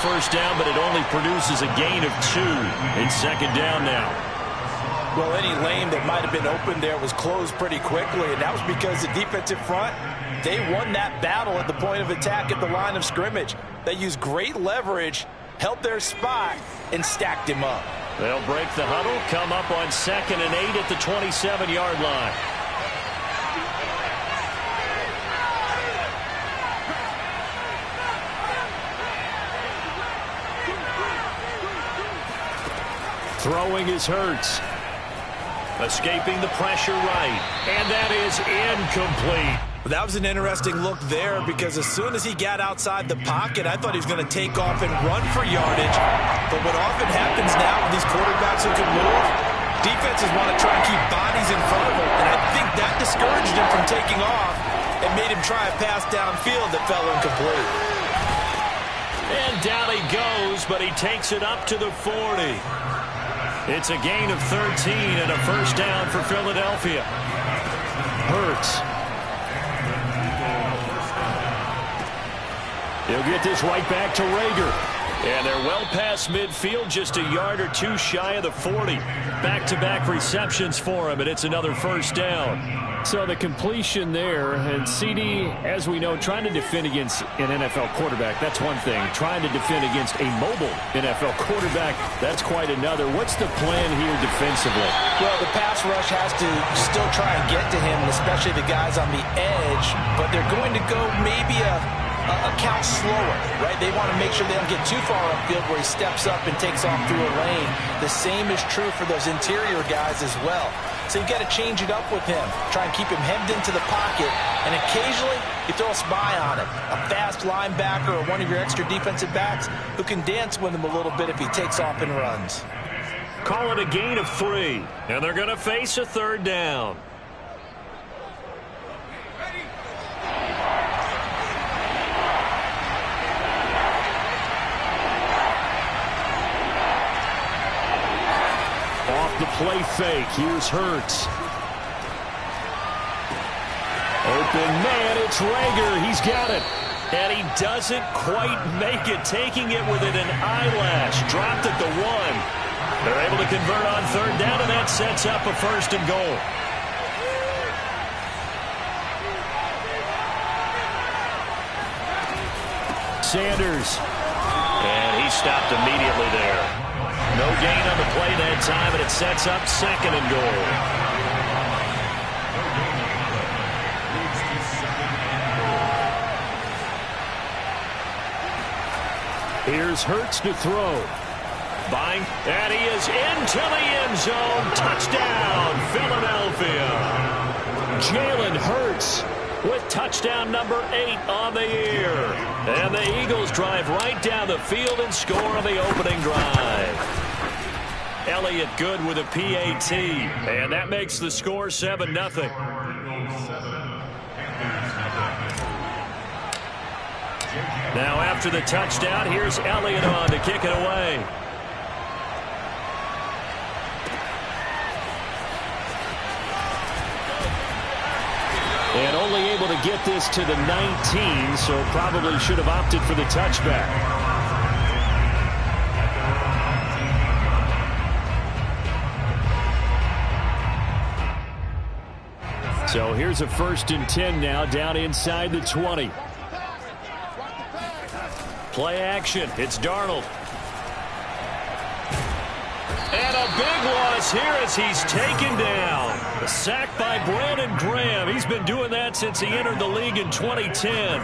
first down, but it only produces a gain of 2. It's second down now. Well, any lane that might have been open there was closed pretty quickly, and that was because the defensive front, they won that battle at the point of attack at the line of scrimmage. They used great leverage, held their spot, and stacked him up. They'll break the huddle, come up on 2nd and 8 at the 27-yard line. Throwing is Hurts. Escaping the pressure right. And that is incomplete. That was an interesting look there because as soon as he got outside the pocket, I thought he was going to take off and run for yardage. But what often happens now with these quarterbacks who can move, defenses want to try and keep bodies in front of them. And I think that discouraged him from taking off and made him try a pass downfield that fell incomplete. And down he goes, but he takes it up to the 40. It's a gain of 13 and a first down for Philadelphia. Hurts. He'll get this right back to Rager. And they're well past midfield, just a yard or 2 shy of the 40. Back-to-back receptions for him, and it's another first down. So the completion there, and CD, as we know, trying to defend against an NFL quarterback, that's one thing. Trying to defend against a mobile NFL quarterback, that's quite another. What's the plan here defensively? Well, the pass rush has to still try and get to him, especially the guys on the edge, but they're going to go maybe a count slower, right? They want to make sure they don't get too far upfield where he steps up and takes off through a lane. The same is true for those interior guys as well. So you've got to change it up with him. Try and keep him hemmed into the pocket, and occasionally you throw a spy on him. A fast linebacker or one of your extra defensive backs who can dance with him a little bit if he takes off and runs. Call it a gain of 3, and they're going to face a third down. The play fake. Here's Hurts. Open man, it's Rager. He's got it. And he doesn't quite make it, taking it within an eyelash. Dropped at the 1. They're able to convert on third down, and that sets up a first and goal. Sanders. And he stopped immediately there. No gain on the play that time, and it sets up 2nd and goal. Here's Hurts to throw. Buying, and he is into the end zone. Touchdown, Philadelphia. Jalen Hurts with touchdown number 8 on the year. And the Eagles drive right down the field and score on the opening drive. Elliott good with a PAT, and that makes the score 7-0. Now after the touchdown, here's Elliott on to kick it away. And only able to get this to the 19, so probably should have opted for the touchback. So here's a 1st and 10 now, down inside the 20. Play action. It's Darnold. And a big loss here as he's taken down. A sack by Brandon Graham. He's been doing that since he entered the league in 2010.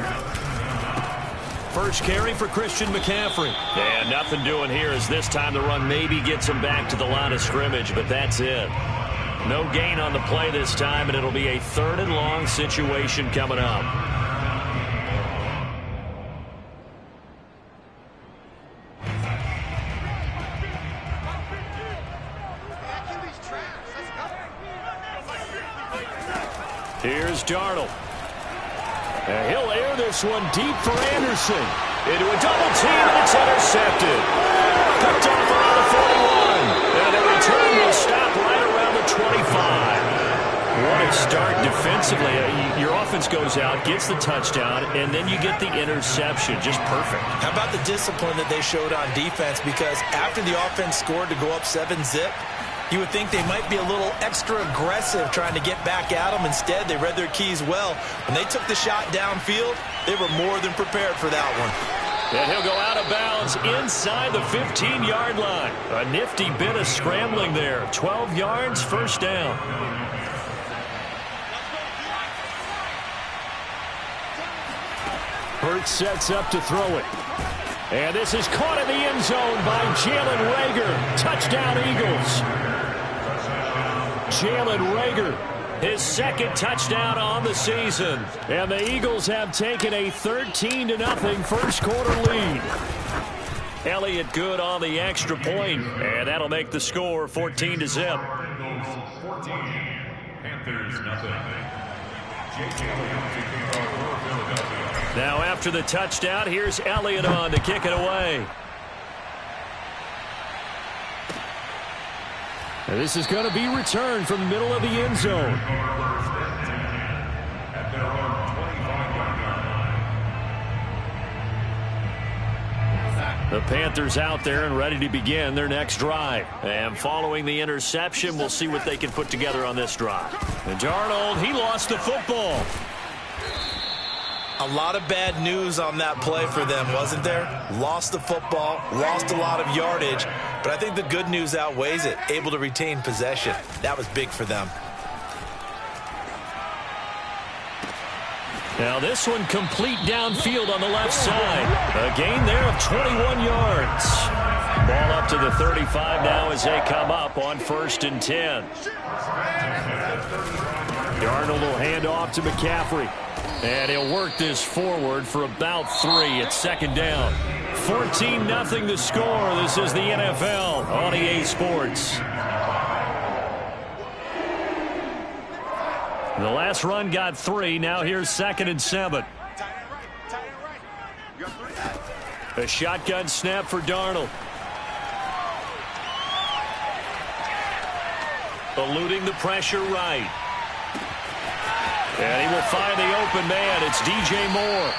First carry for Christian McCaffrey. And nothing doing here as this time the run maybe gets him back to the line of scrimmage, but that's it. No gain on the play this time, and it'll be a 3rd and long situation coming up. Here's Darnold. And he'll air this one deep for Anderson. Into a double team, and it's intercepted. Picked off around the 41. And the return will stop right around the 25. What a start defensively. Your offense goes out, gets the touchdown, and then you get the interception. Just perfect. How about the discipline that they showed on defense? Because after the offense scored to go up 7-zip, you would think they might be a little extra aggressive trying to get back at them. Instead, they read their keys well. When they took the shot downfield, they were more than prepared for that one. And he'll go out of bounds inside the 15-yard line. A nifty bit of scrambling there. 12 yards, first down. Hurts sets up to throw it. And this is caught in the end zone by Jalen Reagor. Touchdown, Eagles. Jalen Reagor, his second touchdown on the season. And the Eagles have taken a 13-0 first quarter lead. Elliott good on the extra point, and that'll make the score 14-0. Panthers nothing. Now after the touchdown, here's Elliott on to kick it away. And this is going to be returned from the middle of the end zone. The Panthers out there and ready to begin their next drive. And following the interception, we'll see what they can put together on this drive. And Darnold, he lost the football. A lot of bad news on that play for them, wasn't there? Lost the football, lost a lot of yardage, but I think the good news outweighs it. Able to retain possession. That was big for them. Now this one complete downfield on the left side. A gain there of 21 yards. Ball up to the 35 now as they come up on 1st and 10. Darnold will hand off to McCaffrey. And he'll work this forward for about 3 at 2nd down. 14-0 the score. This is the NFL on EA Sports. The last run got 3. Now here's 2nd and 7. A shotgun snap for Darnold. Eluding the pressure right. And he will find the open man. It's DJ Moore.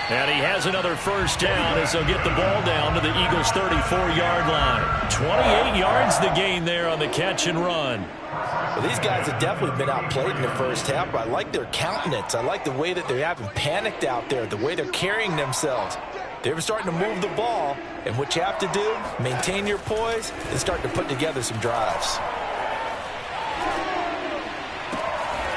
And he has another first down as they'll get the ball down to the Eagles' 34-yard line. 28 yards the gain there on the catch and run. Well, these guys have definitely been outplayed in the first half, but I like their countenance. I like the way that they haven't panicked out there, the way they're carrying themselves. They're starting to move the ball, and what you have to do, maintain your poise and start to put together some drives.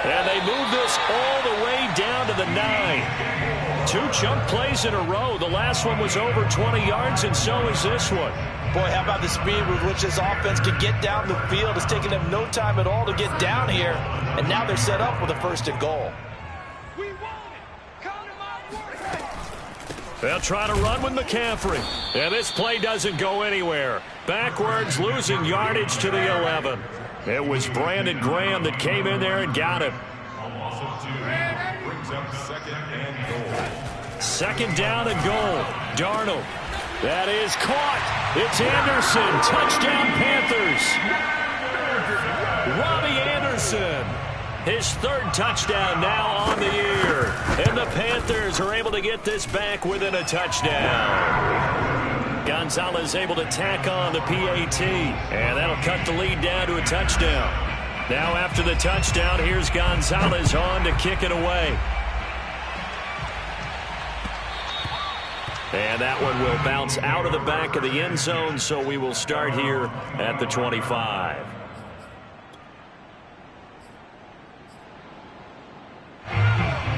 And they move this all the way down to the 9. 2 chunk plays in a row. The last one was over 20 yards, and so is this one. Boy, how about the speed with which this offense can get down the field? It's taken them no time at all to get down here, and now they're set up with a 1st and goal. They'll try to run with McCaffrey. And this play doesn't go anywhere. Backwards, losing yardage to the 11. It was Brandon Graham that came in there and got him. 2nd down and goal. Darnold. That is caught. It's Anderson. Touchdown, Panthers. Robbie Anderson. His 3rd touchdown now on the year. And the Panthers are able to get this back within a touchdown. Gonzalez able to tack on the PAT. And that'll cut the lead down to a touchdown. Now after the touchdown, here's Gonzalez on to kick it away. And that one will bounce out of the back of the end zone, so we will start here at the 25.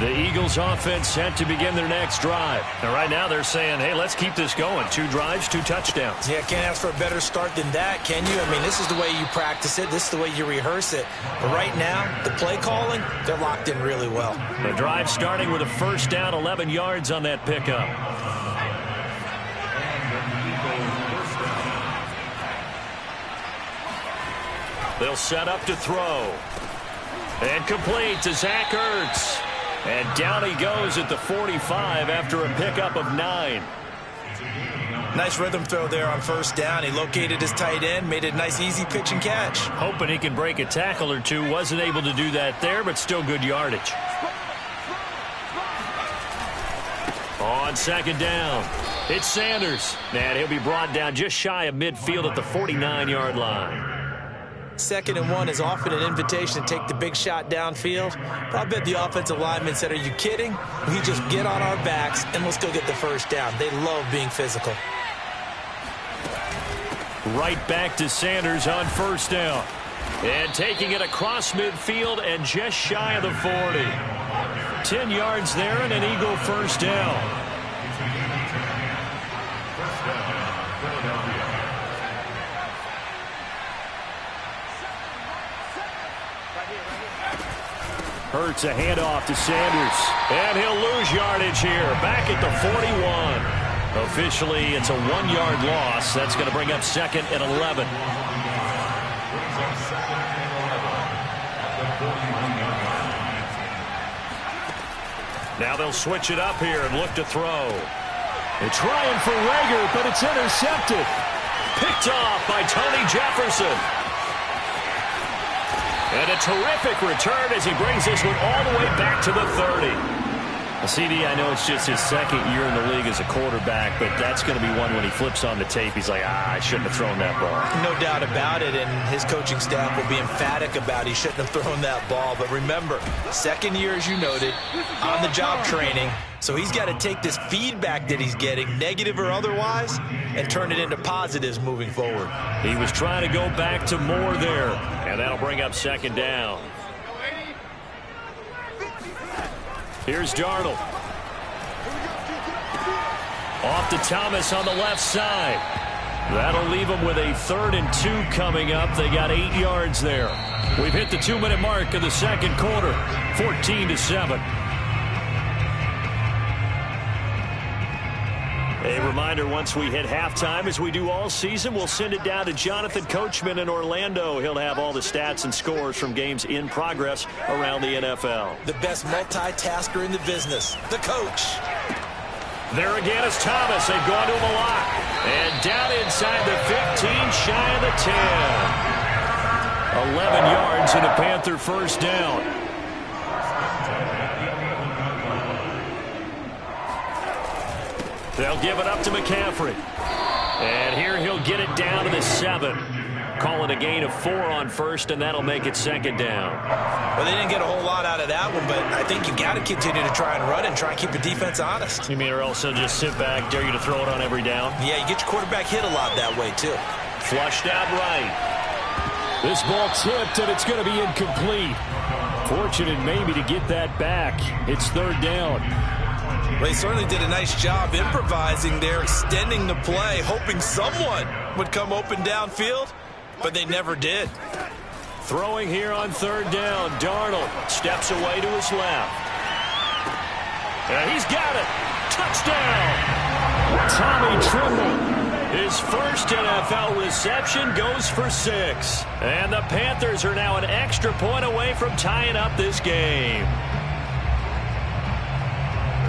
The Eagles offense set to begin their next drive. And right now they're saying, hey, let's keep this going. 2 drives, 2 touchdowns. Yeah, can't ask for a better start than that, can you? I mean, this is the way you practice it. This is the way you rehearse it. But right now, the play calling, they're locked in really well. The drive starting with a 1st down, 11 yards on that pickup. They'll set up to throw. And complete to Zach Ertz. And down he goes at the 45 after a pickup of 9. Nice rhythm throw there on first down. He located his tight end, made it a nice easy pitch and catch. Hoping he can break a tackle or two. Wasn't able to do that there, but still good yardage. On second down, it's Sanders. And he'll be brought down just shy of midfield at the 49-yard line. 2nd and 1 is often an invitation to take the big shot downfield. But I bet the offensive lineman said, are you kidding? We just get on our backs and let's go get the first down. They love being physical. Right back to Sanders on first down. And taking it across midfield and just shy of the 40. 10 yards there and an Eagle first down. Hurts a handoff to Sanders. And he'll lose yardage here. Back at the 41. Officially, it's a 1-yard loss. That's going to bring up 2nd and 11. Now they'll switch it up here and look to throw. They're trying for Rager, but it's intercepted. Picked off by Tony Jefferson. And a terrific return as he brings this one all the way back to the 30. CD, I know it's just his 2nd year in the league as a quarterback, but that's going to be one when he flips on the tape. He's like, I shouldn't have thrown that ball. No doubt about it, and his coaching staff will be emphatic about he shouldn't have thrown that ball. But remember, 2nd year, as you noted, on-the-job training, so he's got to take this feedback that he's getting, negative or otherwise, and turn it into positives moving forward. He was trying to go back to more there, and that'll bring up 2nd down. Here's Darnold. Off to Thomas on the left side. That'll leave them with a 3rd and 2 coming up. They got 8 yards there. We've hit the 2-minute mark of the 2nd quarter. 14-7. A reminder, once we hit halftime, as we do all season, we'll send it down to Jonathan Coachman in Orlando. He'll have all the stats and scores from games in progress around the NFL. The best multitasker in the business, the coach. There again is Thomas. They've gone to him a lot. And down inside the 15, shy of the 10. 11 yards and a Panther first down. They'll give it up to McCaffrey. And here he'll get it down to the 7. Calling a gain of 4 on first, and that'll make it 2nd down. Well, they didn't get a whole lot out of that one, but I think you got to continue to try and run and try and keep the defense honest. You mean or else they'll just sit back, dare you to throw it on every down? Yeah, you get your quarterback hit a lot that way, too. Flushed out right. This ball tipped, and it's going to be incomplete. Fortunate maybe to get that back. It's 3rd down. Well, he certainly did a nice job improvising there, extending the play, hoping someone would come open downfield, but they never did. Throwing here on 3rd down. Darnold steps away to his left. And he's got it. Touchdown. Tommy Tremble. His first NFL reception goes for 6. And the Panthers are now an extra point away from tying up this game.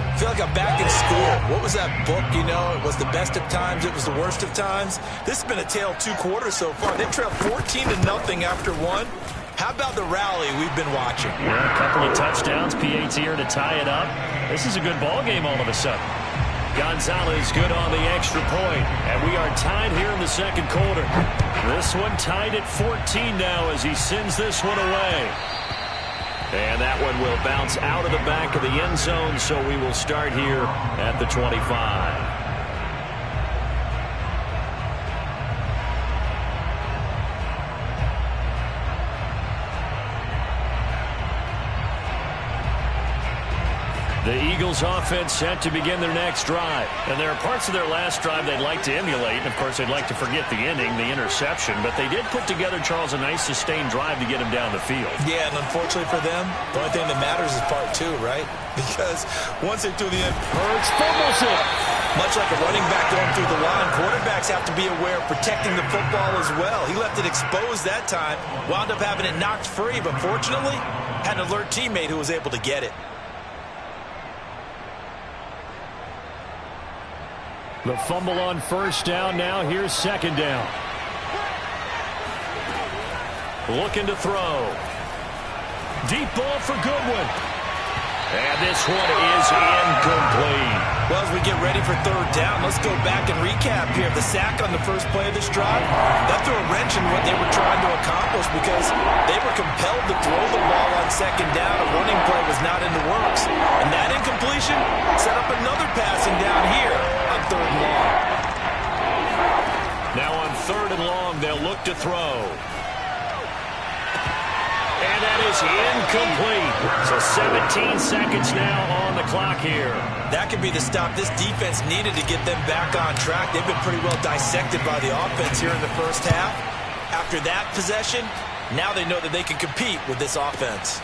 I feel like I'm back in school. What was that book, you know? It was the best of times. It was the worst of times. This has been a tale of 2 quarters so far. They've trailed 14-0 after 1. How about the rally we've been watching? Yeah, a couple of touchdowns, PAT here to tie it up. This is a good ball game all of a sudden. Gonzalez good on the extra point. And we are tied here in the 2nd quarter. This one tied at 14 now as he sends this one away. And that one will bounce out of the back of the end zone, so we will start here at the 25. The Eagles offense set to begin their next drive. And there are parts of their last drive they'd like to emulate. And, of course, they'd like to forget the ending, the interception. But they did put together, Charles, a nice sustained drive to get him down the field. Yeah, and unfortunately for them, the only thing that matters is part 2, right? Because once they do the end, Hurts fumbles it. Much like a running back going through the line, quarterbacks have to be aware of protecting the football as well. He left it exposed that time, wound up having it knocked free, but fortunately, had an alert teammate who was able to get it. The fumble on first down. Now here's second down. Looking to throw. Deep ball for Goodwin. And this one is incomplete. Well, as we get ready for third down, let's go back and recap here. The sack on the first play of this drive, that threw a wrench in what they were trying to accomplish because they were compelled to throw the ball on second down. A running play was not in the works. And that incompletion set up another passing down here on third and long. Now on third and long, they'll look to throw. And that is incomplete. So 17 seconds now on the clock here. That could be the stop this defense needed to get them back on track. They've been pretty well dissected by the offense here in the first half. After that possession, now they know that they can compete with this offense.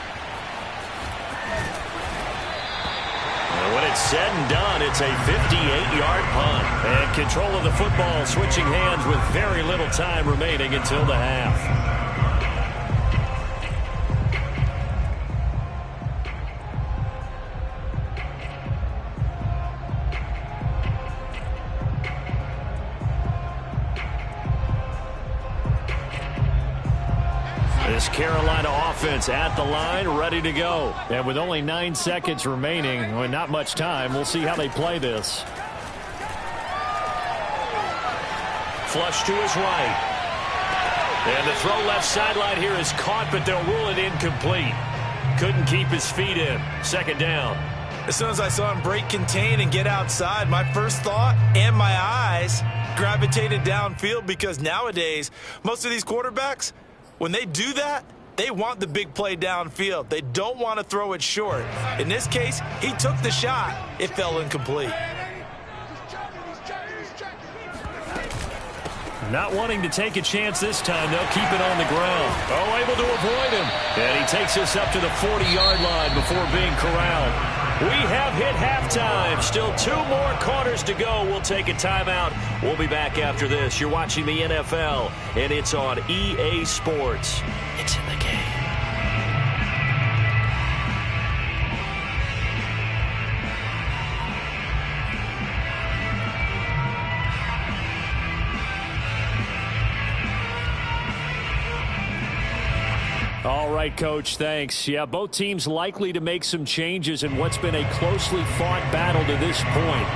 And when it's said and done, it's a 58-yard punt. And control of the football switching hands with very little time remaining until the half. This Carolina offense at the line, ready to go. And with only 9 seconds remaining, well, not much time, we'll see how they play this. Flush to his right. And the throw left sideline here is caught, but they'll rule it incomplete. Couldn't keep his feet in. Second down. As soon as I saw him break contain and get outside, my first thought and my eyes gravitated downfield because nowadays, most of these quarterbacks, when they do that, they want the big play downfield. They don't want to throw it short. In this case, he took the shot. It fell incomplete. Not wanting to take a chance this time. They'll keep it on the ground. Oh, able to avoid him. And he takes us up to the 40-yard line before being corralled. We have hit halftime. Still 2 more quarters to go. We'll take a timeout. We'll be back after this. You're watching the NFL, and it's on EA Sports. It's in the game. All right, Coach, thanks. Yeah, both teams likely to make some changes in what's been a closely fought battle to this point.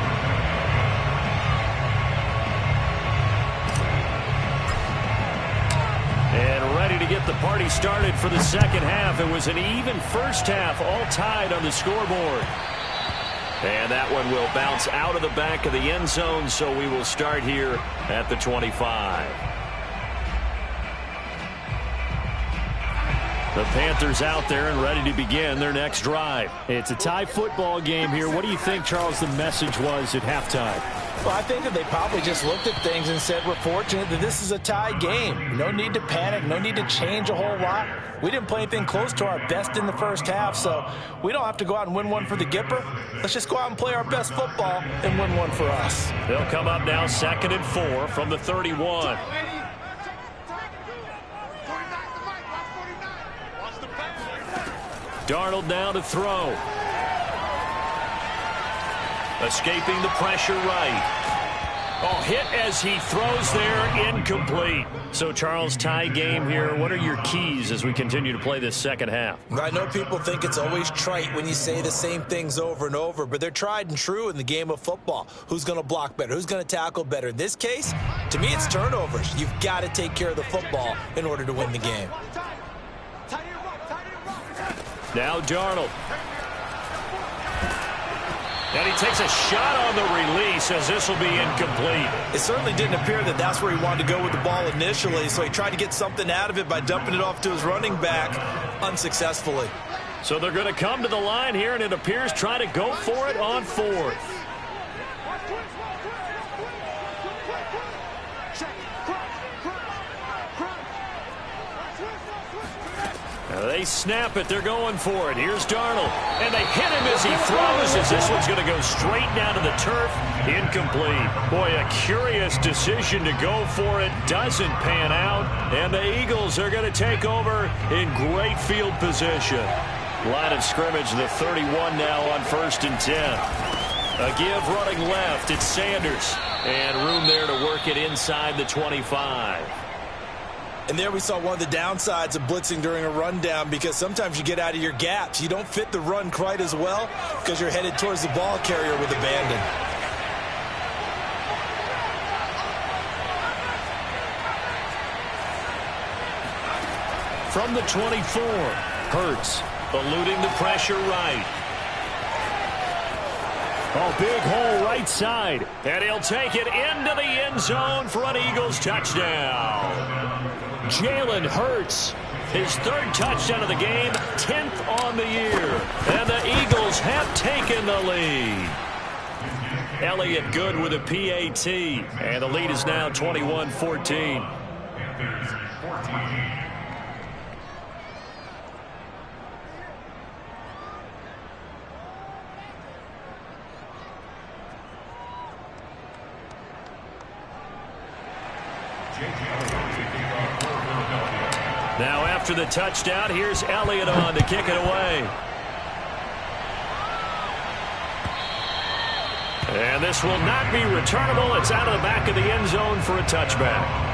And ready to get the party started for the second half. It was an even first half, all tied on the scoreboard. And that one will bounce out of the back of the end zone, so we will start here at the 25. The Panthers out there and ready to begin their next drive. It's a tie football game here. What do you think, Charles, the message was at halftime? Well, I think that they probably just looked at things and said, we're fortunate that this is a tie game. No need to panic. No need to change a whole lot. We didn't play anything close to our best in the first half, so we don't have to go out and win one for the Gipper. Let's just go out and play our best football and win one for us. They'll come up now 2nd and 4 from the 31. Darnold now to throw. Escaping the pressure right. Oh, hit as he throws there, incomplete. So, Charles, tie game here. What are your keys as we continue to play this second half? I know people think it's always trite when you say the same things over and over, but they're tried and true in the game of football. Who's going to block better? Who's going to tackle better? In this case, to me, it's turnovers. You've got to take care of the football in order to win the game. Now Darnold. And he takes a shot on the release as this will be incomplete. It certainly didn't appear that that's where he wanted to go with the ball initially, so he tried to get something out of it by dumping it off to his running back unsuccessfully. So they're going to come to the line here, and it appears try to go for it on 4th. They snap it. They're going for it. Here's Darnold. And they hit him as he throws, as this one's going to go straight down to the turf. Incomplete. Boy, a curious decision to go for it. Doesn't pan out. And the Eagles are going to take over in great field position. Line of scrimmage, the 31 now on 1st and 10. A give running left. It's Sanders. And room there to work it inside the 25. And there we saw one of the downsides of blitzing during a rundown, because sometimes you get out of your gaps. You don't fit the run quite as well because you're headed towards the ball carrier with abandon. From the 24, Hurts eluding the pressure right. Oh, big hole right side. And he'll take it into the end zone for an Eagles touchdown. Jalen Hurts, his third touchdown of the game, 10th on the year. And the Eagles have taken the lead. Elliott good with a PAT. And the lead is now 21-14. Now after the touchdown, here's Elliott on to kick it away. And this will not be returnable. It's out of the back of the end zone for a touchback.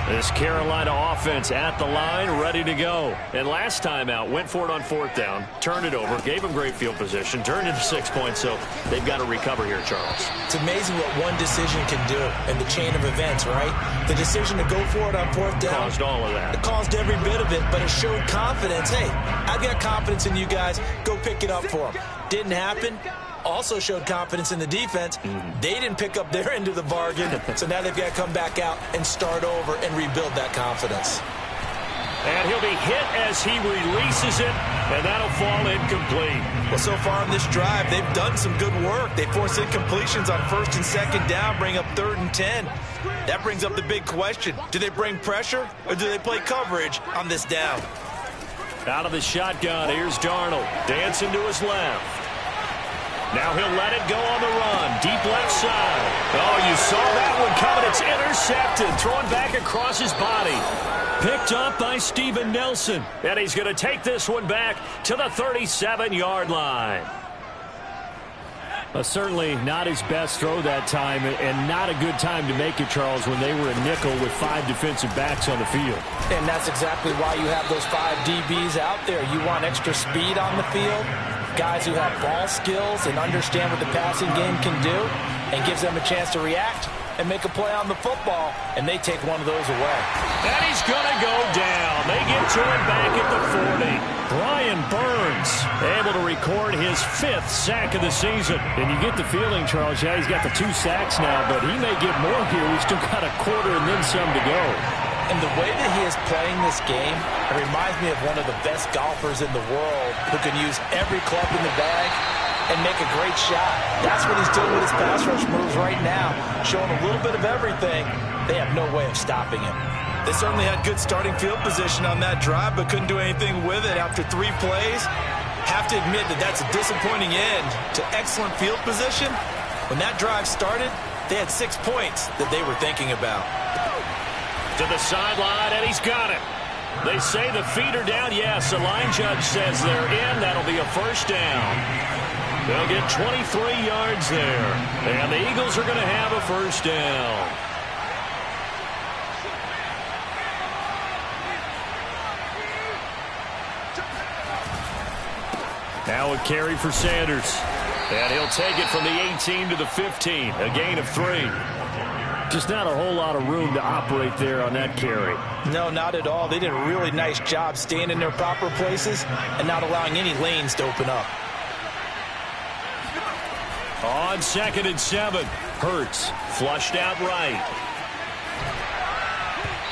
This Carolina offense at the line, ready to go. And last time out, went for it on fourth down, turned it over, gave them great field position, turned into 6 points, so they've got to recover here, Charles. It's amazing what one decision can do in the chain of events, right? The decision to go for it on fourth down caused all of that. It caused every bit of it, but it showed confidence. Hey, I've got confidence in you guys. Go pick it up for them. Didn't happen. Also showed confidence in the defense. They didn't pick up their end of the bargain, so now they've got to come back out and start over and rebuild that confidence. And he'll be hit as he releases it, and that'll fall incomplete. Well, so far on this drive, they've done some good work. They forced incompletions on first and second down, bring up 3rd and 10. That brings up the big question. Do they bring pressure, or do they play coverage on this down? Out of the shotgun, here's Darnold. Dancing to his left. Now he'll let it go on the run. Deep left side. Oh, you saw that one coming. It's intercepted. Thrown back across his body. Picked up by Steven Nelson. And he's going to take this one back to the 37-yard line. Certainly not his best throw that time, and not a good time to make it, Charles, when they were a nickel with 5 defensive backs on the field. And that's exactly why you have those 5 DBs out there. You want extra speed on the field, guys who have ball skills and understand what the passing game can do, and gives them a chance to react and make a play on the football, and they take one of those away. And he's going to go down. They get to him back at the 40. Brian Burns able to record his 5th sack of the season. And you get the feeling, Charles, yeah, he's got the 2 sacks now, but he may get more here. We've still got a quarter and then some to go. And the way that he is playing this game, it reminds me of one of the best golfers in the world who can use every club in the bag and make a great shot. That's what he's doing with his pass rush moves right now, showing a little bit of everything. They have no way of stopping him. They certainly had good starting field position on that drive, but couldn't do anything with it after 3 plays. Have to admit that that's a disappointing end to excellent field position. When that drive started, they had 6 points that they were thinking about. To the sideline, and he's got it. They say the feet are down. Yes, the line judge says they're in. That'll be a first down. They'll get 23 yards there. And the Eagles are going to have a first down. Now a carry for Sanders. And he'll take it from the 18 to the 15. A gain of 3. Just not a whole lot of room to operate there on that carry. No, not at all. They did a really nice job staying in their proper places and not allowing any lanes to open up. On 2nd and 7, Hurts flushed out right.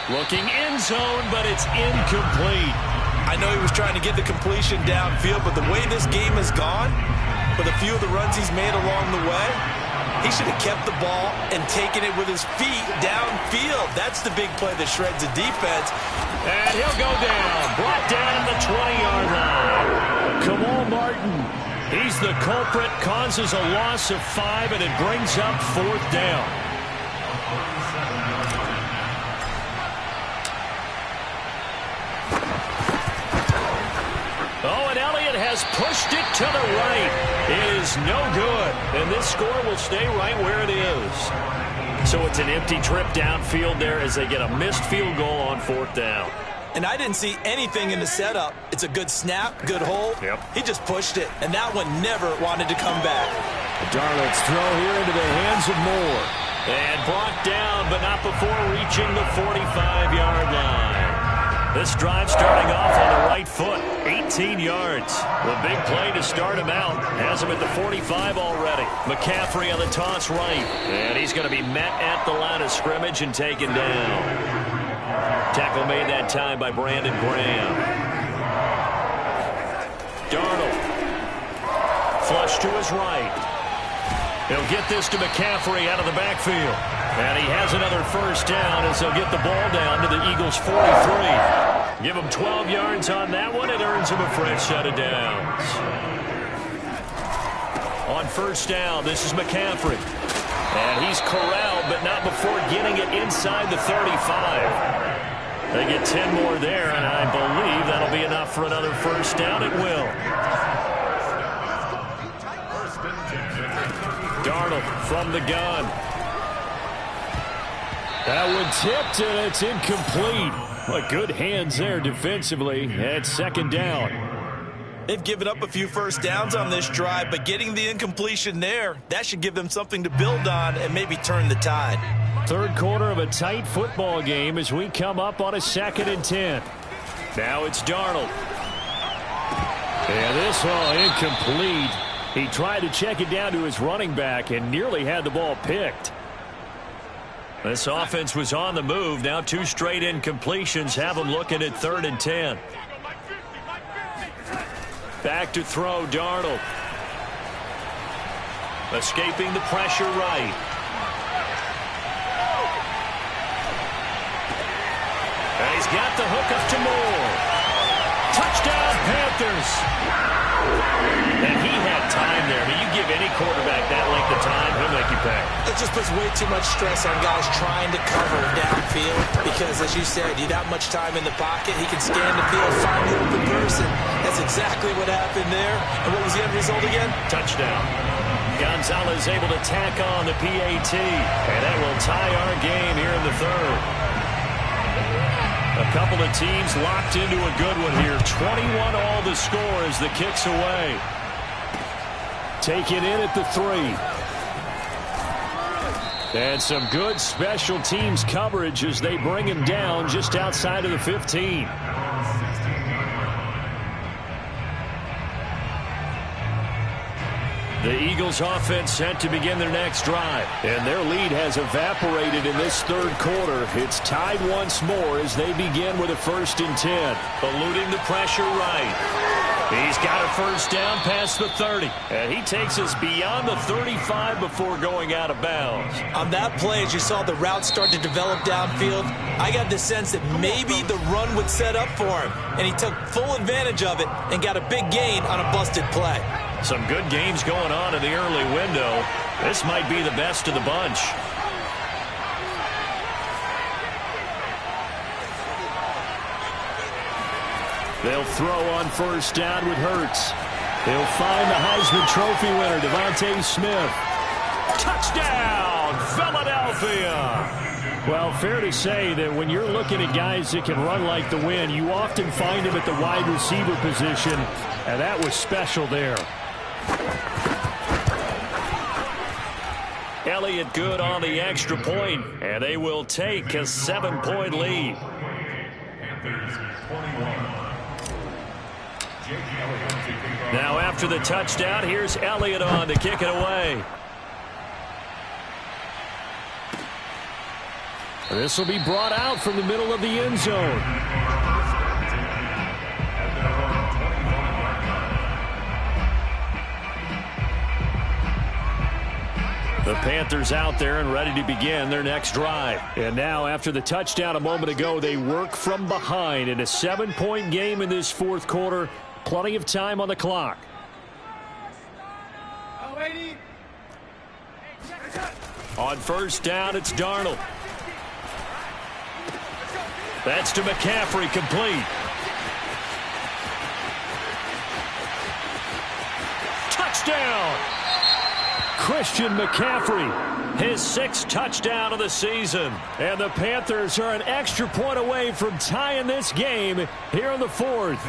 Looking end zone, but it's incomplete. I know he was trying to get the completion downfield, but the way this game has gone, with a few of the runs he's made along the way, he should have kept the ball and taken it with his feet downfield. That's the big play that shreds the defense. And he'll go down. Brought down at the 20-yard line. Come on, Martin. He's the culprit, causes a loss of 5, and it brings up 4th down. Oh, and Elliott has pushed it to the right. It is no good, and this score will stay right where it is. So it's an empty trip downfield there as they get a missed field goal on 4th down. And I didn't see anything in the setup. It's a good snap, good hole. Yep. He just pushed it, and that one never wanted to come back. Darnold's throw here into the hands of Moore. And brought down, but not before reaching the 45-yard line. This drive starting off on the right foot, 18 yards. The big play to start him out. Has him at the 45 already. McCaffrey on the toss right. And he's going to be met at the line of scrimmage and taken down. Tackle made that time by Brandon Graham. Darnold. Flush to his right. He'll get this to McCaffrey out of the backfield. And he has another first down as they'll get the ball down to the Eagles' 43. Give him 12 yards on that one. It earns him a fresh set of downs. On first down, this is McCaffrey. And he's corralled, but not before getting it inside the 35. They get 10 more there, and I believe that'll be enough for another first down. It will. Darnold from the gun. That one tipped, and it's incomplete. But good hands there defensively at 2nd down. They've given up a few first downs on this drive, but getting the incompletion there, that should give them something to build on and maybe turn the tide. 3rd quarter of a tight football game as we come up on a 2nd and 10. Now it's Darnold. And this one incomplete. He tried to check it down to his running back and nearly had the ball picked. This offense was on the move. Now 2 straight incompletions have them looking at 3rd and 10. Back to throw, Darnold. Escaping the pressure right. And he's got the hook up to Moore. Touchdown, Panthers. And he had time there. I mean, you give any quarterback that length of time, he'll make you pay. It just puts way too much stress on guys trying to cover downfield because, as you said, you have that much time in the pocket. He can scan the field, find the open person. That's exactly what happened there. And what was the end result again? Touchdown. Gonzalez able to tack on the PAT. And that will tie our game here in the 3rd. A couple of teams locked into a good one here. 21 all the score as the kick's away. Taken in at the 3. And some good special teams coverage as they bring him down just outside of the 15. The Eagles offense set to begin their next drive. And their lead has evaporated in this 3rd quarter. It's tied once more as they begin with a 1st and 10. Eluding the pressure right. He's got a first down past the 30. And he takes us beyond the 35 before going out of bounds. On that play, as you saw the route start to develop downfield, I got the sense that maybe the run would set up for him. And he took full advantage of it and got a big gain on a busted play. Some good games going on in the early window. This might be the best of the bunch. They'll throw on first down with Hurts. He'll find the Heisman Trophy winner, Devontae Smith. Touchdown, Philadelphia! Well, fair to say that when you're looking at guys that can run like the wind, you often find them at the wide receiver position, and that was special there. Elliott good on the extra point, and they will take a 7-point lead. Now after the touchdown, here's Elliott on to kick it away. This will be brought out from the middle of the end zone. The Panthers out there and ready to begin their next drive. And now, after the touchdown a moment ago, they work from behind in a 7-point game in this 4th quarter. Plenty of time on the clock. On first down, it's Darnold. That's to McCaffrey, complete. touchdown. Christian McCaffrey, his 6th touchdown of the season. And the Panthers are an extra point away from tying this game here in the 4th.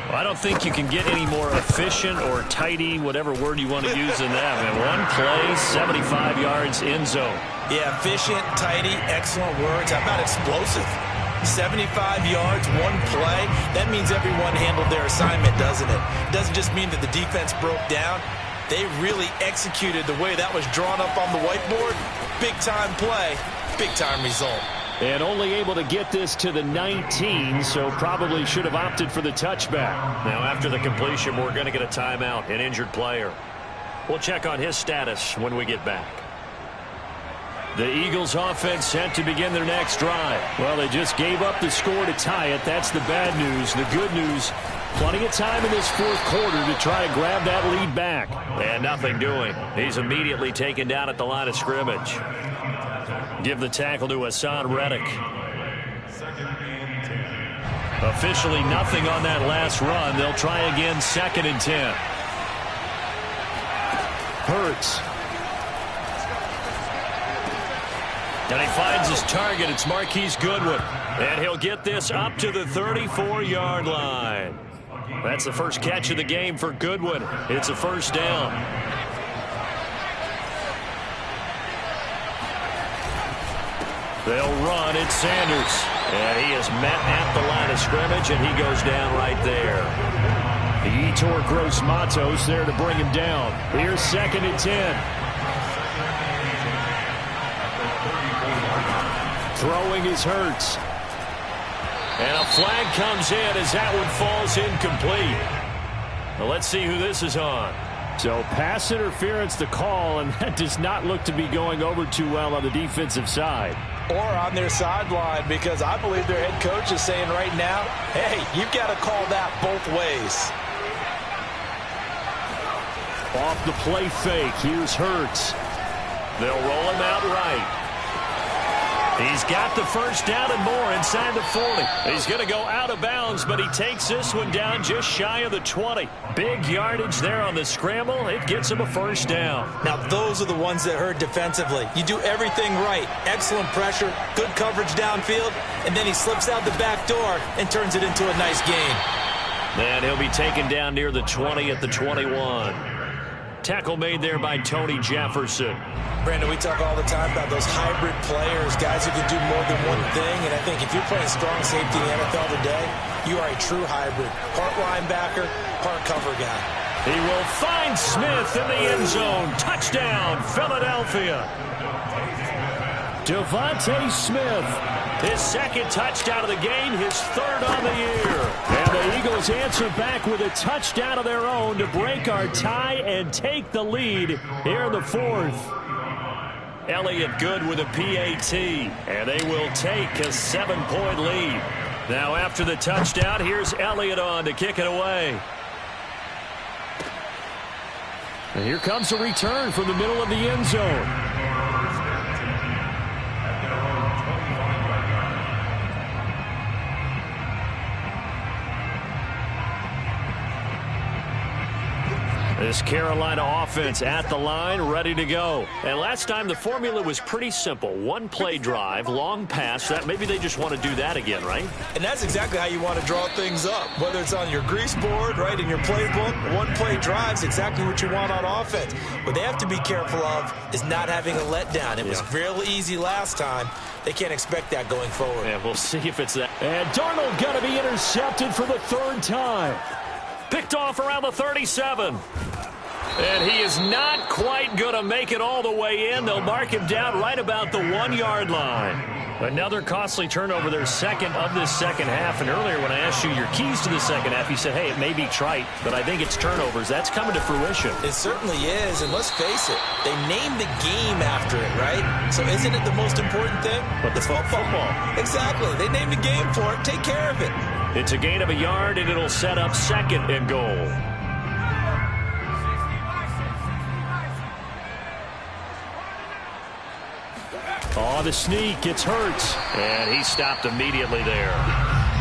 Well, I don't think you can get any more efficient or tidy, whatever word you want to use in that. And one play, 75 yards, end zone. Yeah, efficient, tidy, excellent words. How about explosive? 75 yards, one play. That means everyone handled their assignment, doesn't it? It doesn't just mean that the defense broke down. They really executed the way that was drawn up on the whiteboard. Big-time play, big-time result. And only able to get this to the 19, so probably should have opted for the touchback. Now, after the completion, we're going to get a timeout, an injured player. We'll check on his status when we get back. The Eagles offense set to begin their next drive. Well, they just gave up the score to tie it. That's the bad news. The good news, plenty of time in this 4th quarter to try to grab that lead back. And nothing doing. He's immediately taken down at the line of scrimmage. Give the tackle to Hassan Reddick. Officially nothing on that last run. They'll try again, 2nd and 10. Hurts. And he finds his target. It's Marquise Goodwin. And he'll get this up to the 34-yard line. That's the first catch of the game for Goodwin. It's a 1st down. They'll run. It's Sanders. And he is met at the line of scrimmage, and he goes down right there. Yetur Gross-Matos there to bring him down. Here's 2nd and 10. Throwing is Hurts. And a flag comes in as that one falls incomplete. Well, let's see who this is on. So pass interference the call, and that does not look to be going over too well on the defensive side. Or on their sideline, because I believe their head coach is saying right now, hey, you've got to call that both ways. Off the play fake, here's Hurts. They'll roll him out right. He's got the 1st down and more inside the 40. He's going to go out of bounds, but he takes this one down just shy of the 20. Big yardage there on the scramble. It gets him a 1st down. Now, those are the ones that hurt defensively. You do everything right. Excellent pressure, good coverage downfield, and then he slips out the back door and turns it into a nice gain. And he'll be taken down near the 20 at the 21. Tackle made there by Tony Jefferson. Brandon, we talk all the time about those hybrid players, guys who can do more than one thing. And I think if you're playing strong safety in the NFL today, you are a true hybrid. Part linebacker, part cover guy. He will find Smith in the end zone. Touchdown, Philadelphia. Devontae Smith, his 2nd touchdown of the game, his 3rd on the year. And the Eagles answer back with a touchdown of their own to break our tie and take the lead here in the 4th. Elliott good with a PAT, and they will take a 7-point lead. Now after the touchdown, here's Elliott on to kick it away. And here comes a return from the middle of the end zone. This Carolina offense at the line, ready to go. And last time the formula was pretty simple. One play drive, long pass. That maybe they just want to do that again, right? And that's exactly how you want to draw things up. Whether it's on your grease board, right, in your playbook, one play drive's exactly what you want on offense. What they have to be careful of is not having a letdown. It was real easy last time. They can't expect that going forward. Yeah, we'll see if it's that. And Darnold going to be intercepted for the 3rd time. Picked off around the 37. And he is not quite going to make it all the way in. They'll mark him down right about the 1-yard line. Another costly turnover, their 2nd of this 2nd half. And earlier when I asked you your keys to the 2nd half, you said, hey, it may be trite, but I think it's turnovers. That's coming to fruition. It certainly is, and let's face it, they named the game after it, right? So isn't it the most important thing? But the football. Exactly. They named the game for it. Take care of it. It's a gain of a yard, and it'll set up 2nd and goal. Oh, the sneak. It's Hurts. And he stopped immediately there.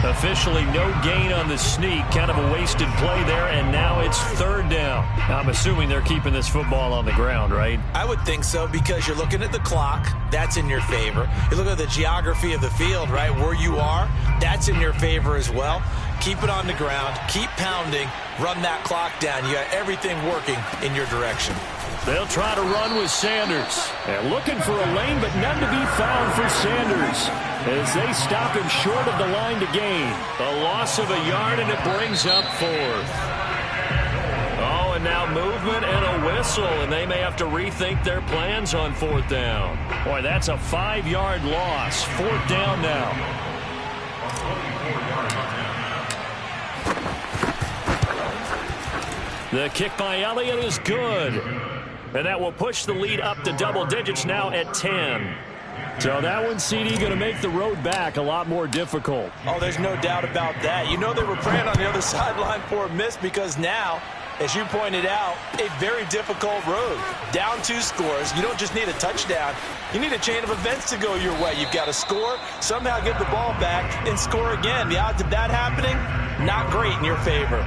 Officially no gain on the sneak. Kind of a wasted play there, and now it's third down. I'm assuming they're keeping this football on the ground, right? I would think so, because you're looking at the clock. That's in your favor. You look at the geography of the field, right, where you are. That's in your favor as well. Keep it on the ground. Keep pounding. Run that clock down. You got everything working in your direction. They'll try to run with Sanders. They're looking for a lane, but none to be found for Sanders as they stop him short of the line to gain. A loss of a yard, and it brings up fourth. Oh, and now movement and a whistle, and they may have to rethink their plans on fourth down. Boy, that's a 5-yard loss. Fourth down now. The kick by Elliott is good. And that will push the lead up to double digits now at 10. So that one, CD, going to make the road back a lot more difficult. Oh, there's no doubt about that. You know they were praying on the other sideline for a miss, because now, as you pointed out, a very difficult road. Down 2 scores. You don't just need a touchdown. You need a chain of events to go your way. You've got to score, somehow get the ball back, and score again. The odds of that happening, not great in your favor.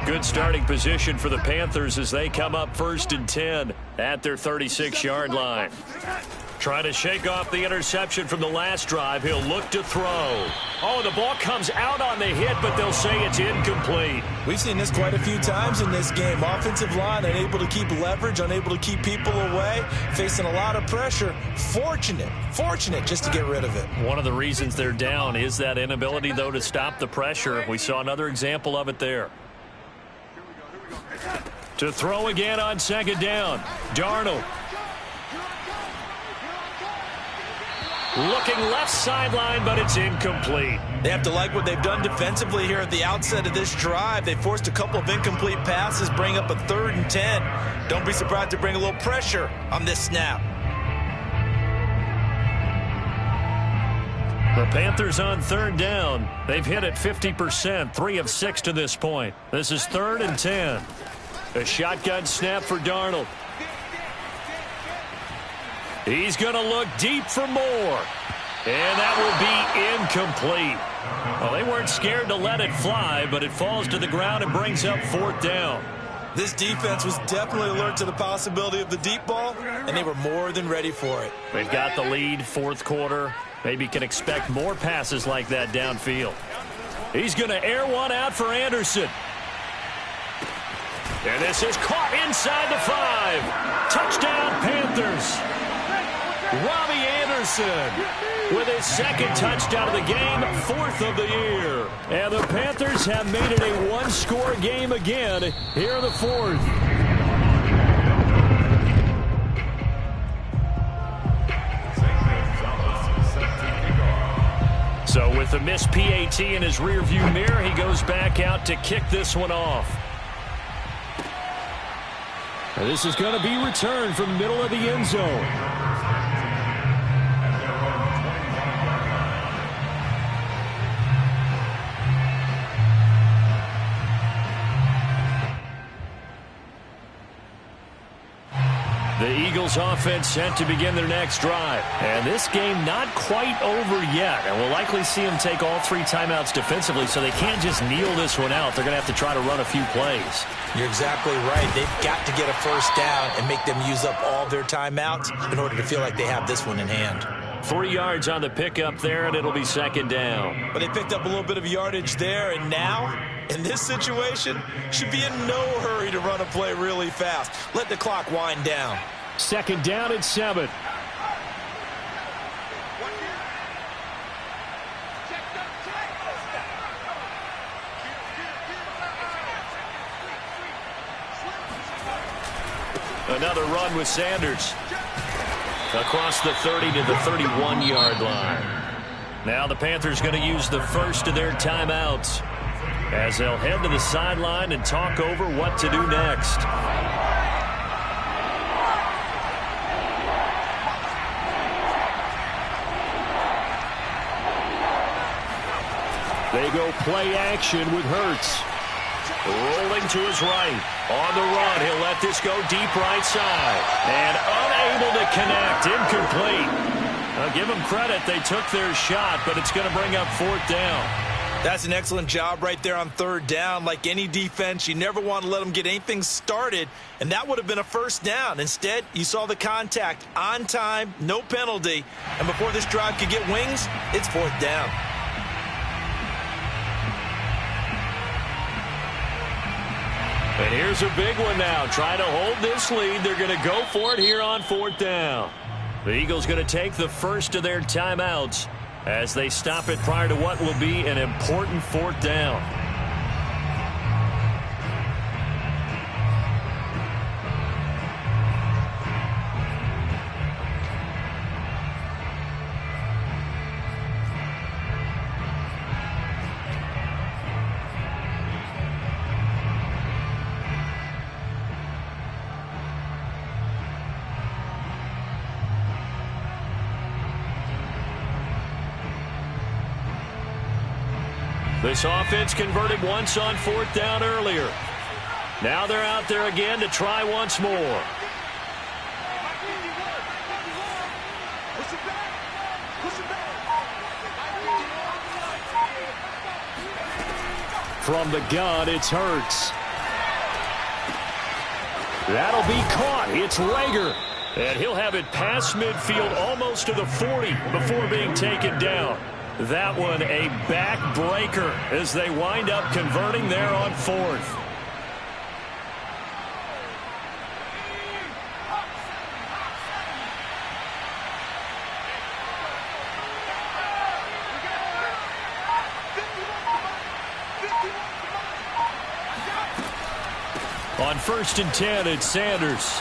Good starting position for the Panthers as they come up 1st and 10 at their 36-yard line. Trying to shake off the interception from the last drive. He'll look to throw. Oh, the ball comes out on the hit, but they'll say it's incomplete. We've seen this quite a few times in this game. Offensive line unable to keep leverage, unable to keep people away, facing a lot of pressure. Fortunate just to get rid of it. One of the reasons they're down is that inability, though, to stop the pressure. We saw another example of it there. To throw again on 2nd down. Darnold. Looking left sideline, but it's incomplete. They have to like what they've done defensively here at the outset of this drive. They forced a couple of incomplete passes, bring up a 3rd and 10. Don't be surprised to bring a little pressure on this snap. The Panthers on 3rd down. They've hit it 50%, 3 of 6 to this point. This is 3rd and 10. A shotgun snap for Darnold. He's going to look deep for more. And that will be incomplete. Well, they weren't scared to let it fly, but it falls to the ground and brings up 4th down. This defense was definitely alert to the possibility of the deep ball, and they were more than ready for it. They've got the lead, 4th quarter. Maybe can expect more passes like that downfield. He's going to air one out for Anderson. And this is caught inside the 5. Touchdown, Panthers. Robbie Anderson with his 2nd touchdown of the game, 4th of the year. And the Panthers have made it a 1-score game again here in the 4th. So with the missed PAT in his rearview mirror, he goes back out to kick this one off. And this is going to be returned from the middle of the end zone. The Eagles offense set to begin their next drive. And this game not quite over yet. And we'll likely see them take all 3 timeouts defensively, so they can't just kneel this one out. They're going to have to try to run a few plays. You're exactly right. They've got to get a 1st down and make them use up all their timeouts in order to feel like they have this one in hand. 3 yards on the pickup there, and it'll be 2nd down. But they picked up a little bit of yardage there, and now, in this situation, should be in no hurry to run a play really fast. Let the clock wind down. 2nd down at 7. Another run with Sanders. Across the 30 to the 31-yard line. Now the Panthers going to use the first of their timeouts as they'll head to the sideline and talk over what to do next. They go play action with Hurts. Rolling to his right. On the run, he'll let this go deep right side. And unable to connect. Incomplete. I'll give them credit. They took their shot, but it's going to bring up fourth down. That's an excellent job right there on third down. Like any defense, you never want to let them get anything started, and that would have been a first down. Instead, you saw the contact on time, no penalty, and before this drive could get wings, it's fourth down. And here's a big one now. Trying to hold this lead. They're going to go for it here on fourth down. The Eagles going to take the first of their timeouts as they stop it prior to what will be an important fourth down. This offense converted once on fourth down earlier. Now they're out there again to try once more. From the gun, it's Hurts. That'll be caught. It's Rager. And he'll have it past midfield almost to the 40 before being taken down. That one a backbreaker as they wind up converting there on fourth. On 1st and 10, it's Sanders.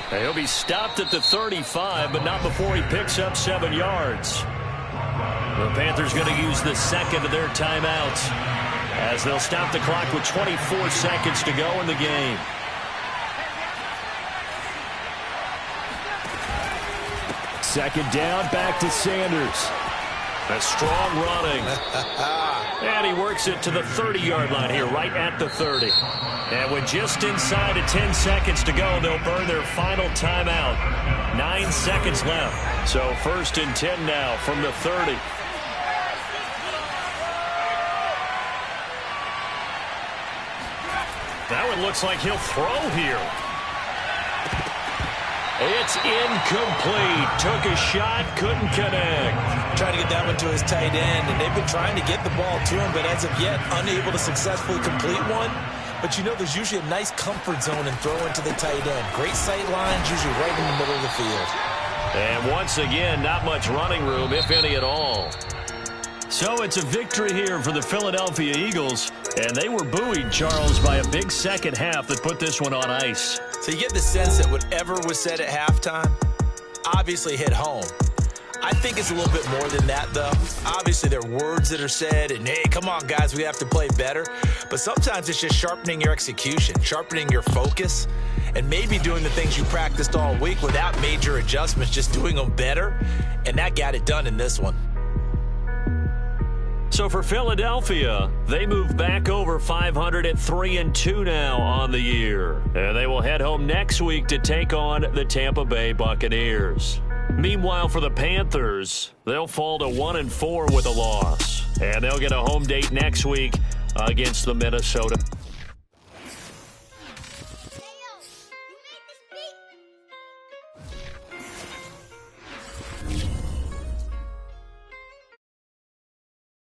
He'll be stopped at the 35, but not before he picks up 7 yards. The Panthers going to use the second of their timeouts as they'll stop the clock with 24 seconds to go in the game. Second down, back to Sanders. A strong running. And he works it to the 30-yard line here, right at the 30. And with just inside of 10 seconds to go, they'll burn their final timeout. 9 seconds left. So 1st and 10 now from the 30. That one looks like he'll throw here. It's incomplete. Took a shot, couldn't connect. Trying to get that one to his tight end, and they've been trying to get the ball to him, but as of yet, unable to successfully complete one. But you know there's usually a nice comfort zone and throw into the tight end. Great sight lines, usually right in the middle of the field. And once again, not much running room, if any at all. So it's a victory here for the Philadelphia Eagles, and they were buoyed, Charles, by a big second half that put this one on ice. So you get the sense that whatever was said at halftime obviously hit home. I think it's a little bit more than that, though. Obviously, there are words that are said, and, hey, come on, guys, we have to play better. But sometimes it's just sharpening your execution, sharpening your focus, and maybe doing the things you practiced all week without major adjustments, just doing them better. And that got it done in this one. So for Philadelphia, they move back over 500 at 3-2 now on the year. And they will head home next week to take on the Tampa Bay Buccaneers. Meanwhile, for the Panthers, they'll fall to 1-4 with a loss. And they'll get a home date next week against the Minnesota